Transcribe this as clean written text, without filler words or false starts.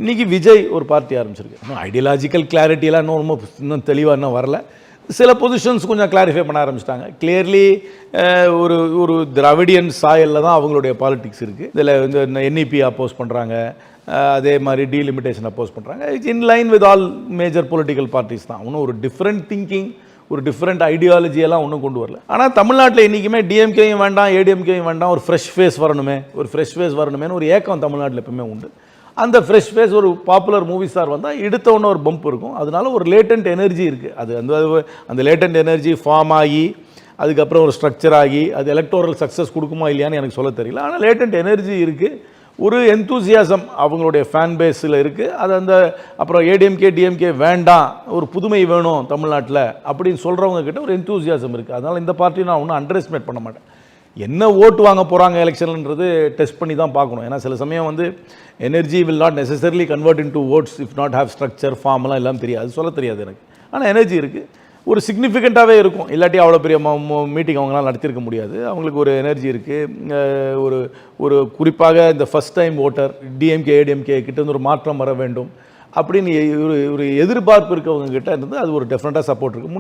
இன்றைக்கி விஜய் ஒரு பார்ட்டி ஆரம்பிச்சிருக்கு. இன்னும் ஐடியாலஜிக்கல் கிளாரிட்டியெல்லாம் இன்னும் தெளிவாக இன்னும் வரல. சில பொசிஷன்ஸ் கொஞ்சம் கிளாரிஃபை பண்ண ஆரம்பிச்சிட்டாங்க. கிளியர்லி ஒரு ஒரு திராவிடியன் சாயலில் தான் அவங்களுடைய பாலிடிக்ஸ் இருக்குது. இதில் இந்த என்இபி அப்போஸ் பண்ணுறாங்க, அதே மாதிரி டீலிமிட்டேஷன் அப்போஸ் பண்ணுறாங்க. It's in line with all major political parties தான். இன்னும் ஒரு டிஃப்ரெண்ட் திங்கிங், ஒரு டிஃப்ரெண்ட் ஐடியாலஜியெல்லாம் ஒன்றும் கொண்டு வரல. ஆனால் தமிழ்நாட்டில் என்றைக்குமே டிஎம்கேயும் வேண்டாம், ஏடிஎம்கேயும் வேண்டாம், ஒரு ஃப்ரெஷ் ஃபேஸ் வரணுமேனு ஒரு ஏக்கம் தமிழ்நாட்டில் எப்பவுமே உண்டு. அந்த ஃப்ரெஷ் ஃபேஸ் ஒரு பாப்புலர் மூவி ஸ்டார் வந்தால் எடுத்த உடனே ஒரு பம்ப் இருக்கும். அதனால ஒரு லேட்டன்ட் எனர்ஜி இருக்குது. அது அந்த லேட்டன்ட் எனர்ஜி ஃபார்ம் ஆகி அதுக்கப்புறம் ஒரு ஸ்ட்ரக்சர் ஆகி அது எலக்டோரல் சக்ஸஸ் கொடுக்குமா இல்லையான்னு எனக்கு சொல்ல தெரியல. ஆனால் லேட்டன்ட் எனர்ஜி இருக்குது, ஒரு எந்தூசியாசம் அவங்களுடைய ஃபேன் பேஸில் இருக்குது. அது அப்புறம் ஏடிஎம்கே டிஎம்கே வேண்டாம், ஒரு புதுமை வேணும் தமிழ்நாட்டில் அப்படின்னு சொல்கிறவங்க கிட்ட ஒரு எந்தூசியாசம் இருக்குது. அதனால் இந்த பார்ட்டியை நான் ஒன்றும் அண்டர் எஸ்டிமேட் பண்ண மாட்டேன். என்ன ஓட்டு வாங்க போகிறாங்க எலெக்ஷன்ன்றது டெஸ்ட் பண்ணி தான் பார்க்கணும். ஏன்னா சில சமயம் energy will not necessarily convert into oats if not have structure ஃபார்ம்லாம் எல்லாம் தெரியாது, சொல்ல தெரியாது எனக்கு. ஆனால் எனர்ஜி இருக்குது, ஒரு சிக்னிஃபிகண்ட்டாகவே இருக்கும். இல்லாட்டி அவ்வளோ பெரிய மீட்டிங் அவங்களாம் நடத்தியிருக்க முடியாது. அவங்களுக்கு ஒரு எனர்ஜி இருக்குது. ஒரு குறிப்பாக இந்த first time voter DMK ADMK கிட்ட ஒரு மாற்றம் வர வேண்டும் அப்படின்னு ஒரு எதிர்பார்ப்பு இருக்கவங்க கிட்ட இருந்து அது ஒரு டெஃபினட்டாக சப்போர்ட் இருக்குது.